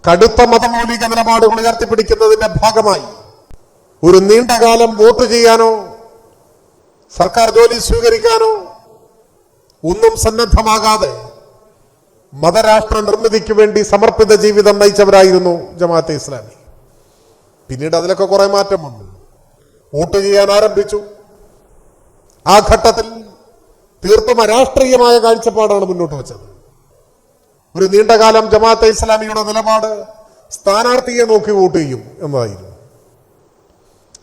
കടുത്ത മതമൗലിക നിലപാടുകൾ ഉയർത്തിപ്പിടിക്കുന്നതിന്റെ ഭാഗമായി ഒരു നീണ്ടകാലം വോട്ട് ചെയ്യാനോ സർക്കാർ ജോലി സ്വീകരിക്കാനോ ഒന്നും സന്നദ്ധമാകാതെ മതരാഷ്ട്ര നിർമ്മിതിക്ക് വേണ്ടി സമർപ്പിത ജീവിതം നയിച്ചവരായിരുന്നു ജമാഅത്തെ ഇസ്ലാമി. പിന്നീട് അതിലൊക്കെ കുറെ മാറ്റം വന്നു, വോട്ട് ചെയ്യാൻ ആരംഭിച്ചു. ആ ഘട്ടത്തിൽ തീർത്തും അരാഷ്ട്രീയമായ കാഴ്ചപ്പാടാണ് മുന്നോട്ട് വെച്ചത്. ഒരു നീണ്ടകാലം ജമാഅത്തെ ഇസ്ലാമിയുടെ നിലപാട് സ്ഥാനാർത്ഥിയെ നോക്കി വോട്ട് ചെയ്യും എന്നതായിരുന്നു.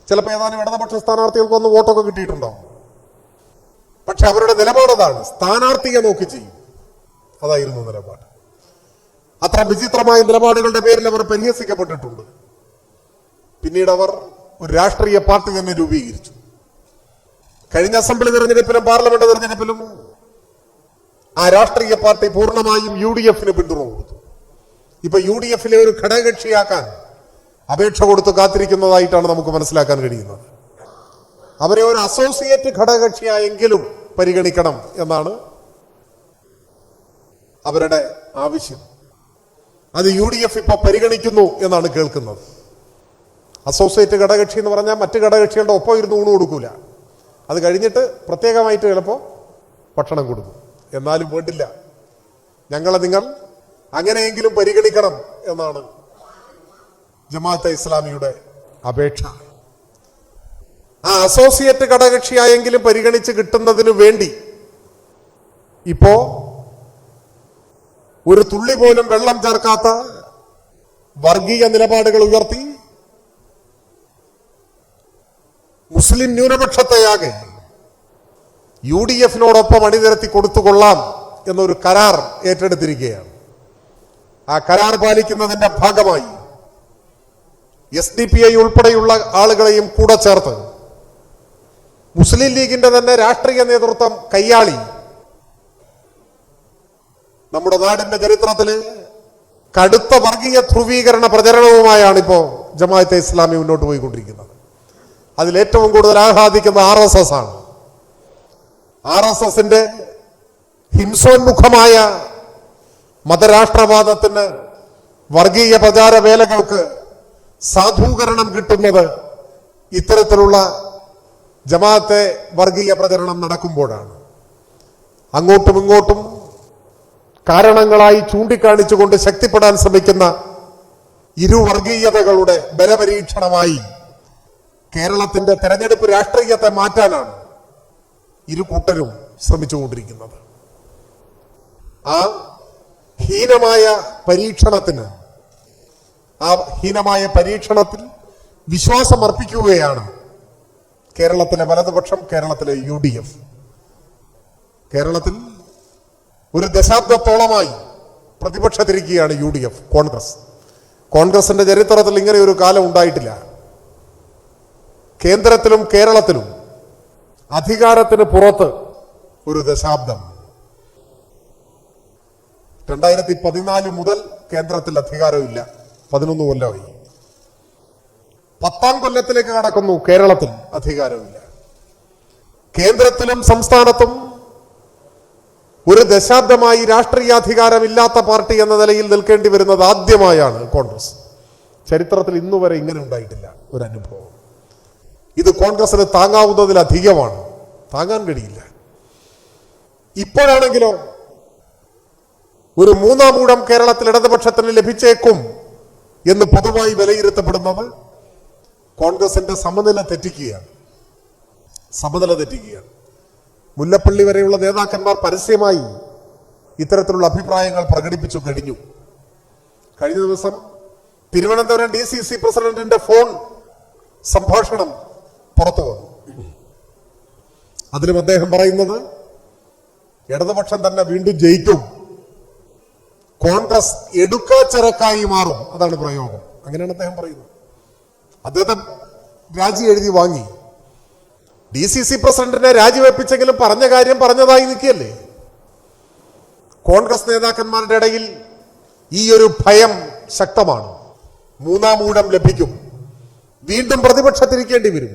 ചിലപ്പോൾ ഏതാനും ഇടതുപക്ഷ സ്ഥാനാർത്ഥികൾക്കൊന്ന് വോട്ടൊക്കെ കിട്ടിയിട്ടുണ്ടാവും. പക്ഷെ അവരുടെ നിലപാടതാണ്, സ്ഥാനാർത്ഥിയെ നോക്കി ചെയ്യും. അതായിരുന്നു നിലപാട്. അത്ര വിചിത്രമായ നിലപാടുകളുടെ പേരിൽ അവർ പരിഹസിക്കപ്പെട്ടിട്ടുണ്ട്. പിന്നീട് അവർ ഒരു രാഷ്ട്രീയ പാർട്ടി തന്നെ രൂപീകരിച്ചു. കഴിഞ്ഞ അസംബ്ലി തെരഞ്ഞെടുപ്പിലും പാർലമെന്റ് തെരഞ്ഞെടുപ്പിലും ആ രാഷ്ട്രീയ പാർട്ടി പൂർണ്ണമായും UDF-ന് പിന്തുണ കൊടുത്തു. ഇപ്പൊ UDF-ലെ ഒരു ഘടകകക്ഷിയാക്കാൻ അപേക്ഷ കൊടുത്ത് കാത്തിരിക്കുന്നതായിട്ടാണ് നമുക്ക് മനസ്സിലാക്കാൻ കഴിയുന്നത്. അവരെ ഒരു അസോസിയേറ്റ് ഘടകകക്ഷിയായെങ്കിലും പരിഗണിക്കണം എന്നാണ് അവരുടെ ആവശ്യം. അത് UDF ഇപ്പോൾ പരിഗണിക്കുന്നു എന്നാണ് കേൾക്കുന്നത്. അസോസിയേറ്റ് ഘടകകക്ഷി എന്ന് പറഞ്ഞാൽ മറ്റ് ഘടകകക്ഷികളുടെ ഒപ്പം ഇരുന്ന് ഊണ് കൊടുക്കൂല. അത് കഴിഞ്ഞിട്ട് പ്രത്യേകമായിട്ട് ചിലപ്പോൾ ഭക്ഷണം കൊടുക്കും. എന്നാലും വേണ്ടില്ല, ഞങ്ങളെ നിങ്ങൾ അങ്ങനെയെങ്കിലും പരിഗണിക്കണം എന്നാണ് ജമാഅത്തെ ഇസ്ലാമിയുടെ അപേക്ഷ. ആ അസോസിയേറ്റ് ഘടകകക്ഷിയായെങ്കിലും പരിഗണിച്ച് കിട്ടുന്നതിന് വേണ്ടി ഇപ്പോ ഒരു തുള്ളി പോലും വെള്ളം ചേർക്കാത്ത വർഗീയ നിലപാടുകൾ ഉയർത്തി മുസ്ലിം ന്യൂനപക്ഷത്തെയാകെ UDF-നോടൊപ്പം അണിനിരത്തി കൊടുത്തുകൊള്ളാം എന്നൊരു കരാർ ഏറ്റെടുത്തിരിക്കുകയാണ്. ആ കരാർ പാലിക്കുന്നതിന്റെ ഭാഗമായി SDPI ഉൾപ്പെടെയുള്ള ആളുകളെയും കൂടെ ചേർത്ത് മുസ്ലിം ലീഗിന്റെ തന്നെ രാഷ്ട്രീയ നേതൃത്വം കയ്യാളി നമ്മുടെ നാടിന്റെ ചരിത്രത്തില് കടുത്ത വർഗീയ ധ്രുവീകരണ പ്രചരണവുമായാണ് ഇപ്പോ ജമാഅത്തെ ഇസ്ലാമി മുന്നോട്ട് പോയിക്കൊണ്ടിരിക്കുന്നത്. അതിലേറ്റവും കൂടുതൽ ആഹ്ലാദിക്കുന്ന RSS ആണ്. RSSന്റെ ഹിംസോന്മുഖമായ മതരാഷ്ട്രവാദത്തിന്, വർഗീയ പ്രചാര വേലകൾക്ക് സാധൂകരണം കിട്ടുന്നത് ഇത്തരത്തിലുള്ള ജമാഅത്തെ വർഗീയ പ്രചരണം നടക്കുമ്പോഴാണ്. അങ്ങോട്ടും ഇങ്ങോട്ടും കാരണങ്ങളായി ചൂണ്ടിക്കാണിച്ചുകൊണ്ട് ശക്തിപ്പെടാൻ ശ്രമിക്കുന്ന ഇരു വർഗീയതകളുടെ ബലപരീക്ഷണമായി കേരളത്തിന്റെ തെരഞ്ഞെടുപ്പ് രാഷ്ട്രീയത്തെ മാറ്റാനാണ് ഇരു കൂട്ടരും ശ്രമിച്ചുകൊണ്ടിരിക്കുന്നത്. ആ ഹീനമായ പരീക്ഷണത്തിൽ വിശ്വാസം അർപ്പിക്കുകയാണ് കേരളത്തിലെ വലതുപക്ഷം, കേരളത്തിലെ UDF. കേരളത്തിൽ ഒരു ദശാബ്ദത്തോളമായി പ്രതിപക്ഷത്തിരിക്കുകയാണ് UDF, കോൺഗ്രസിന്റെ ചരിത്രത്തിൽ ഇങ്ങനെ ഒരു കാലം ഉണ്ടായിട്ടില്ല. കേന്ദ്രത്തിലും കേരളത്തിലും അധികാരത്തിന് പുറത്ത് ഒരു ദശാബ്ദം. 2014 മുതൽ കേന്ദ്രത്തിൽ അധികാരമില്ല, 11 കൊല്ലമായി. 10ാം കൊല്ലത്തിലേക്ക് കടക്കുന്നു, കേരളത്തിൽ അധികാരമില്ല. കേന്ദ്രത്തിലും സംസ്ഥാനത്തും ഒരു ദശാബ്ദമായി രാഷ്ട്രീയാധികാരമില്ലാത്ത പാർട്ടി എന്ന നിലയിൽ നിൽക്കേണ്ടി വരുന്നത് ആദ്യമായാണ് കോൺഗ്രസ്. ചരിത്രത്തിൽ ഇന്നുവരെ ഇങ്ങനെ ഉണ്ടായിട്ടില്ല ഒരു അനുഭവം. ഇത് കോൺഗ്രസിന് താങ്ങാവുന്നതിലധികമാണ്, താങ്ങാൻ കഴിയില്ല. ഇപ്പോഴാണെങ്കിലോ ഒരു 3ാം ഊഴം കേരളത്തിൽ ഇടതുപക്ഷത്തിന് ലഭിച്ചേക്കും എന്ന് പൊതുവായി വിലയിരുത്തപ്പെടുന്നത് കോൺഗ്രസിന്റെ സമനില തെറ്റിക്കുകയാണ്. മുല്ലപ്പള്ളി വരെയുള്ള നേതാക്കന്മാർ പരസ്യമായി ഇത്തരത്തിലുള്ള അഭിപ്രായങ്ങൾ പ്രകടിപ്പിച്ചു കഴിഞ്ഞു. കഴിഞ്ഞ ദിവസം തിരുവനന്തപുരം DCC പ്രസിഡന്റിന്റെ ഫോൺ സംഭാഷണം പുറത്തു വന്നു. അതിലും അദ്ദേഹം പറയുന്നത് ഇടതുപക്ഷം തന്നെ വീണ്ടും ജയിക്കും, കോൺഗ്രസ് എടുക്കാച്ചരക്കായി മാറും, അതാണ് പ്രയോഗം. അങ്ങനെയാണ് അദ്ദേഹം പറയുന്നത്. അദ്ദേഹം രാജി എഴുതി വാങ്ങി. DCC പ്രസിഡന്റിനെ രാജിവെപ്പിച്ചെങ്കിലും പറഞ്ഞ കാര്യം പറഞ്ഞതായി നിൽക്കുകയല്ലേ. കോൺഗ്രസ് നേതാക്കന്മാരുടെ ഇടയിൽ ഈ ഒരു ഭയം ശക്തമാണ്. 3ാം ഊഴം ലഭിക്കും, വീണ്ടും പ്രതിപക്ഷത്തിരിക്കേണ്ടി വരും.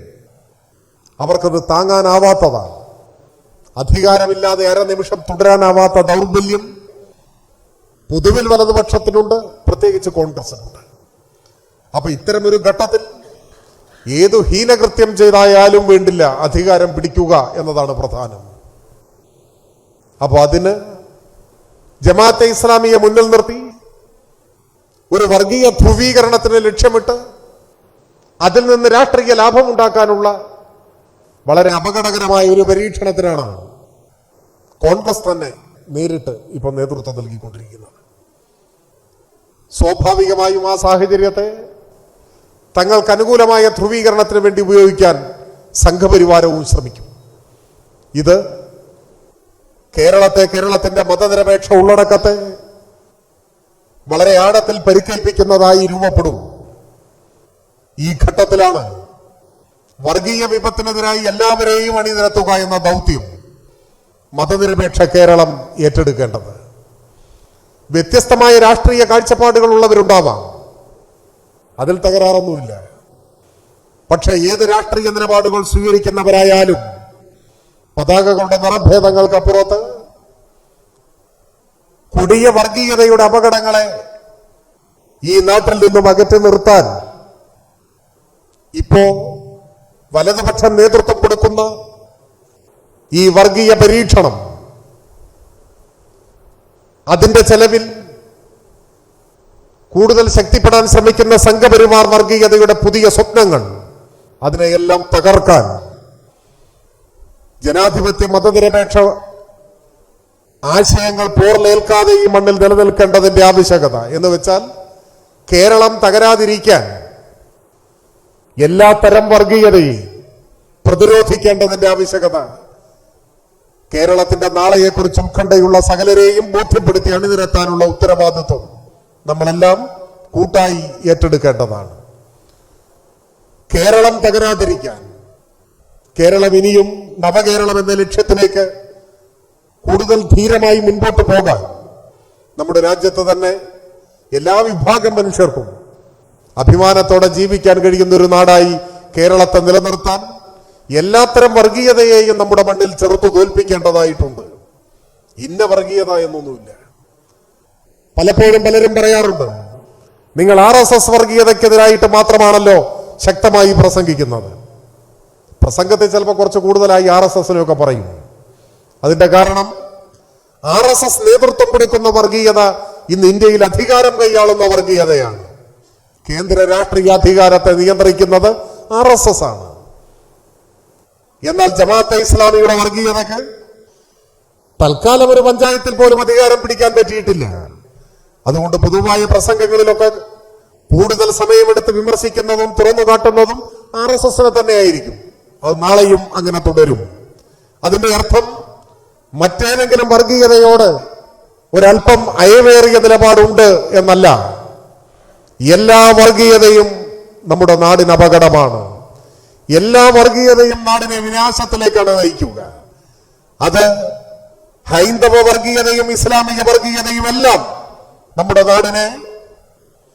അവർക്കത് താങ്ങാനാവാത്തതാണ്. അധികാരമില്ലാതെ അരനിമിഷം തുടരാനാവാത്ത ദൗർബല്യം പൊതുവിൽ വലതുപക്ഷത്തിനുണ്ട്, പ്രത്യേകിച്ച് കോൺഗ്രസിനുണ്ട്. അപ്പൊ ഇത്തരമൊരു ഘട്ടത്തിൽ ഏതു ഹീനകൃത്യം ചെയ്തായാലും വേണ്ടില്ല അധികാരം പിടിക്കുക എന്നതാണ് പ്രധാനം. അപ്പൊ അതിന് ജമാഅത്തെ ഇസ്ലാമിയെ മുന്നിൽ നിർത്തി ഒരു വർഗീയ ധ്രുവീകരണത്തിന് ലക്ഷ്യമിട്ട് അതിൽ നിന്ന് രാഷ്ട്രീയ ലാഭമുണ്ടാക്കാനുള്ള വളരെ അപകടകരമായ ഒരു പരീക്ഷണത്തിനാണ് കോൺഗ്രസ് തന്നെ നേരിട്ട് ഇപ്പോൾ നേതൃത്വം നൽകിക്കൊണ്ടിരിക്കുന്നത്. സ്വാഭാവികമായും ആ സാഹചര്യത്തെ തങ്ങൾക്ക് അനുകൂലമായ ധ്രുവീകരണത്തിന് വേണ്ടി ഉപയോഗിക്കാൻ സംഘപരിവാരവും ശ്രമിക്കും. ഇത് കേരളത്തിന്റെ മതനിരപേക്ഷ ഉള്ളടക്കത്തെ വളരെ ആഴത്തിൽ പരിക്കേൽപ്പിക്കുന്നതായി രൂപപ്പെടും. ഈ ഘട്ടത്തിലാണ് വർഗീയ വിപത്തിനെതിരായി എല്ലാവരെയും അണിനിരത്തുക എന്ന ദൗത്യം മതനിരപേക്ഷ കേരളം ഏറ്റെടുക്കേണ്ടത്. വ്യത്യസ്തമായ രാഷ്ട്രീയ കാഴ്ചപ്പാടുകൾ ഉള്ളവരുണ്ടാവാം, അതിൽ തകരാറൊന്നുമില്ല. പക്ഷെ ഏത് രാഷ്ട്രീയ നിലപാടുകൾ സ്വീകരിക്കുന്നവരായാലും പതാകകളുടെ നിറഭേദങ്ങൾക്കപ്പുറത്ത് കൊടിയ വർഗീയതയുടെ അപകടങ്ങളെ ഈ നാട്ടിൽ നിന്നും അകറ്റി നിർത്താൻ ഇപ്പോ വലതുപക്ഷം നേതൃത്വം കൊടുക്കുന്ന ഈ വർഗീയ പരീക്ഷണം, അതിന്റെ ചെലവിൽ കൂടുതൽ ശക്തിപ്പെടാൻ ശ്രമിക്കുന്ന സംഘപരിവാർ വർഗീയതയുടെ പുതിയ സ്വപ്നങ്ങൾ, അതിനെയെല്ലാം തകർക്കാൻ ജനാധിപത്യ മതനിരപേക്ഷ ആശയങ്ങൾ പോർലേൽക്കാതെ ഈ മണ്ണിൽ നിലനിൽക്കേണ്ടതിന്റെ ആവശ്യകത എന്ന് വെച്ചാൽ കേരളം തകരാതിരിക്കാൻ എല്ലാ തരം വർഗീയതയും പ്രതിരോധിക്കേണ്ടതിന്റെ ആവശ്യകത കേരളത്തിന്റെ നാളെയെക്കുറിച്ച് ഉത്കണ്ഠയുള്ള സകലരെയും ബോധ്യപ്പെടുത്തി അണിനിരത്താനുള്ള ഉത്തരവാദിത്വം നമ്മളെല്ലാം കൂട്ടായി ഏറ്റെടുക്കേണ്ടതാണ്. കേരളം തകരാതിരിക്കാൻ, കേരളം ഇനിയും നവകേരളം എന്ന ലക്ഷ്യത്തിലേക്ക് കൂടുതൽ ധീരമായി മുൻപോട്ട് പോകാൻ നമ്മുടെ രാജ്യത്ത് തന്നെ എല്ലാ വിഭാഗം മനുഷ്യർക്കും അഭിമാനത്തോടെ ജീവിക്കാൻ കഴിയുന്ന ഒരു നാടായി കേരളത്തെ നിലനിർത്താൻ എല്ലാത്തരം വർഗീയതയെയും നമ്മുടെ മണ്ണിൽ ചെറുത്തു തോൽപ്പിക്കേണ്ടതായിട്ടുണ്ട്. ഇന്ന വർഗീയത എന്നൊന്നുമില്ല. പലപ്പോഴും പലരും പറയാറുണ്ട്, നിങ്ങൾ RSS വർഗീയതയ്ക്കെതിരായിട്ട് മാത്രമാണല്ലോ ശക്തമായി പ്രസംഗിക്കുന്നത്. പ്രസംഗത്തെ ചിലപ്പോൾ കുറച്ച് കൂടുതലായി RSSനൊക്കെ പറയും. അതിന്റെ കാരണം RSS നേതൃത്വം കൊടുക്കുന്ന വർഗീയത ഇന്ന് ഇന്ത്യയിൽ അധികാരം കൈയാളുന്ന വർഗീയതയാണ്. കേന്ദ്ര രാഷ്ട്രീയ അധികാരത്തെ നിയന്ത്രിക്കുന്നത് RSS ആണ്. എന്നാൽ ജമാഅത്തെ ഇസ്ലാമിയുടെ വർഗീയതക്ക് തൽക്കാലം ഒരു പഞ്ചായത്തിൽ പോലും അധികാരം പിടിക്കാൻ പറ്റിയിട്ടില്ല. അതുകൊണ്ട് പൊതുവായ പ്രസംഗങ്ങളിലൊക്കെ കൂടുതൽ സമയമെടുത്ത് വിമർശിക്കുന്നതും തുറന്നു കാട്ടുന്നതും RSSനെ തന്നെയായിരിക്കും. അത് നാളെയും അങ്ങനെ തുടരും. അതിന്റെ അർത്ഥം മറ്റേതെങ്കിലും വർഗീയതയോട് ഒരല്പം അയവേറിയ നിലപാടുണ്ട് എന്നല്ല. എല്ലാ വർഗീയതയും നമ്മുടെ നാടിന് അപകടമാണ്. എല്ലാ വർഗീയതയും നാടിനെ വിനാശത്തിലേക്കാണ് നയിക്കുക. അത് ഹൈന്ദവ വർഗീയതയും ഇസ്ലാമിക വർഗീയതയും എല്ലാം നമ്മുടെ നാടിനെ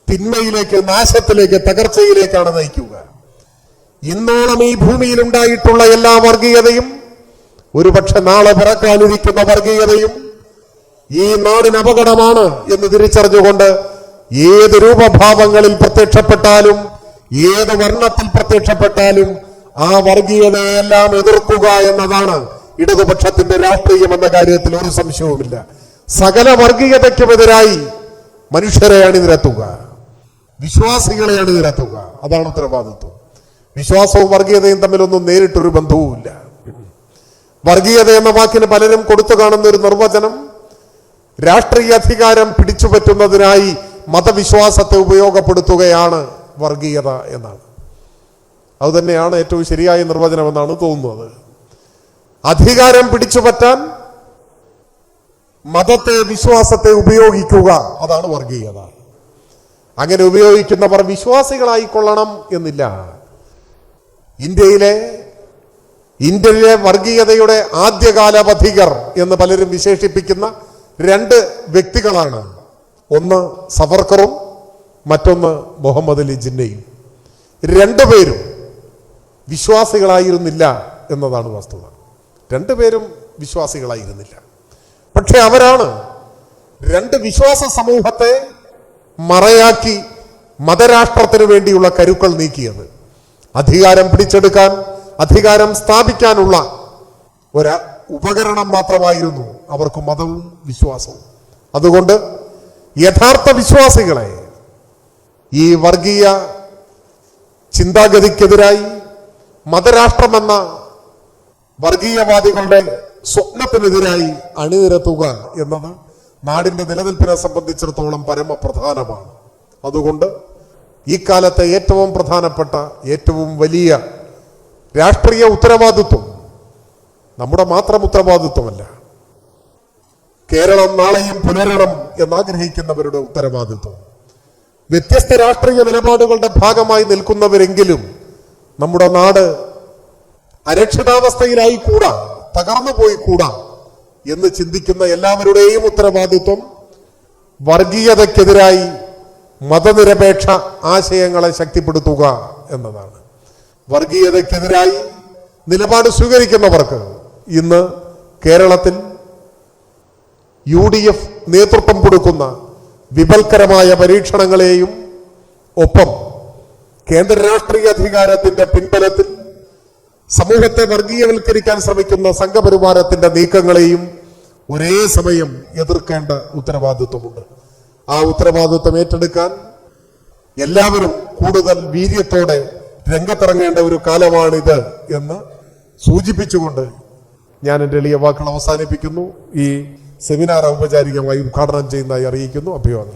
തിന്മയിലേക്ക്, നാശത്തിലേക്ക്, തകർച്ചയിലേക്കാണ് നയിക്കുക. ഇന്നോളം ഈ ഭൂമിയിൽ ഉണ്ടായിട്ടുള്ള എല്ലാ വർഗീയതയും, ഒരുപക്ഷെ നാളെ പിറക്കാനിരിക്കുന്ന വർഗീയതയും ഈ നാടിന് അപകടമാണ് എന്ന് തിരിച്ചറിഞ്ഞുകൊണ്ട് ഏത് രൂപഭാവങ്ങളിൽ പ്രത്യക്ഷപ്പെട്ടാലും, ഏത് വർണ്ണത്തിൽ പ്രത്യക്ഷപ്പെട്ടാലും ആ വർഗീയതയെല്ലാം എതിർക്കുക എന്നതാണ് ഇടതുപക്ഷത്തിന്റെ രാഷ്ട്രീയം എന്ന കാര്യത്തിൽ ഒരു സംശയവുമില്ല. സകല വർഗീയതയ്ക്കുമെതിരായി മനുഷ്യരെ അണിനിരത്തുക, വിശ്വാസികളെ അണിനിരത്തുക, അതാണ് ഉത്തരവാദിത്വം. വിശ്വാസവും വർഗീയതയും തമ്മിലൊന്നും നേരിട്ടൊരു ബന്ധവുമില്ല. വർഗീയത എന്ന വാക്കിന് പലരും കൊടുത്തു കാണുന്ന ഒരു നിർവചനം രാഷ്ട്രീയ അധികാരം പിടിച്ചുപറ്റുന്നതിനായി മതവിശ്വാസത്തെ ഉപയോഗപ്പെടുത്തുകയാണ് വർഗീയത എന്നാണ്. അതുതന്നെയാണ് ഏറ്റവും ശരിയായ നിർവചനമെന്നാണ് തോന്നുന്നത്. അധികാരം പിടിച്ചുപറ്റാൻ മതത്തെ, വിശ്വാസത്തെ ഉപയോഗിക്കുക, അതാണ് വർഗീയത. അങ്ങനെ ഉപയോഗിക്കുന്നവർ വിശ്വാസികളായിക്കൊള്ളണം എന്നില്ല. ഇന്ത്യയിലെ വർഗീയതയുടെ ആദ്യകാല പഥികർ എന്ന് പലരും വിശേഷിപ്പിക്കുന്ന രണ്ട് വ്യക്തികളാണ്, ഒന്ന് സവർക്കറും മറ്റൊന്ന് മുഹമ്മദ് അലി ജിന്നയും. രണ്ടുപേരും വിശ്വാസികളായിരുന്നില്ല എന്നതാണ് വസ്തുത. രണ്ടുപേരും വിശ്വാസികളായിരുന്നില്ല. പക്ഷെ അവരാണ് രണ്ട് വിശ്വാസ സമൂഹത്തെ മറയാക്കി മതരാഷ്ട്രത്തിന് വേണ്ടിയുള്ള കരുക്കൾ നീക്കിയത്. അധികാരം പിടിച്ചെടുക്കാൻ, അധികാരം സ്ഥാപിക്കാനുള്ള ഒരു ഉപകരണം മാത്രമായിരുന്നു അവർക്ക് മതവും വിശ്വാസവും. അതുകൊണ്ട് യഥാർത്ഥ വിശ്വാസികളെ ഈ വർഗീയ ചിന്താഗതിക്കെതിരായി മതരാഷ്ട്രമെന്ന വർഗീയവാദികളുടെ സ്വപ്നത്തിനെതിരായി അണിനിരത്തുക എന്നത് നാടിന്റെ നിലനിൽപ്പിനെ സംബന്ധിച്ചിടത്തോളം പരമപ്രധാനമാണ്. അതുകൊണ്ട് ഈ കാലത്തെ ഏറ്റവും പ്രധാനപ്പെട്ട, ഏറ്റവും വലിയ രാഷ്ട്രീയ ഉത്തരവാദിത്വം നമ്മുടെ മാത്രം ഉത്തരവാദിത്വമല്ല, കേരളം നാളെയും പുലരണം എന്നാഗ്രഹിക്കുന്നവരുടെ ഉത്തരവാദിത്വം. വ്യത്യസ്ത രാഷ്ട്രീയ നിലപാടുകളുടെ ഭാഗമായി നിൽക്കുന്നവരെങ്കിലും നമ്മുടെ നാട് അരക്ഷിതാവസ്ഥയിലായി കൂടാ, തകർന്നു പോയി കൂടാ എന്ന് ചിന്തിക്കുന്ന എല്ലാവരുടെയും ഉത്തരവാദിത്വം വർഗീയതയ്ക്കെതിരായി മതനിരപേക്ഷ ആശയങ്ങളെ ശക്തിപ്പെടുത്തുക എന്നതാണ്. വർഗീയതയ്ക്കെതിരായി നിലപാട് സ്വീകരിക്കുന്നവർക്ക് ഇന്ന് കേരളത്തിൽ UDF നേതൃത്വം കൊടുക്കുന്ന വിപൽക്കരമായ പരീക്ഷണങ്ങളെയും ഒപ്പം കേന്ദ്ര രാഷ്ട്രീയ അധികാരത്തിന്റെ പിൻബലത്തിൽ സമൂഹത്തെ വർഗീയവൽക്കരിക്കാൻ ശ്രമിക്കുന്ന സംഘപരിവാരത്തിന്റെ നീക്കങ്ങളെയും ഒരേ സമയം എതിർക്കേണ്ട ഉത്തരവാദിത്വമുണ്ട്. ആ ഉത്തരവാദിത്വം ഏറ്റെടുക്കാൻ എല്ലാവരും കൂടുതൽ വീര്യത്തോടെ രംഗത്തിറങ്ങേണ്ട ഒരു കാലമാണിത് എന്ന് സൂചിപ്പിച്ചുകൊണ്ട് ഞാൻ എൻ്റെ എളിയ വാക്കുകൾ അവസാനിപ്പിക്കുന്നു. ഈ സെമിനാർ ഔപചാരികമായി ഉദ്ഘാടനം ചെയ്യുന്നതായി അറിയിക്കുന്നു. അഭിവാദനം.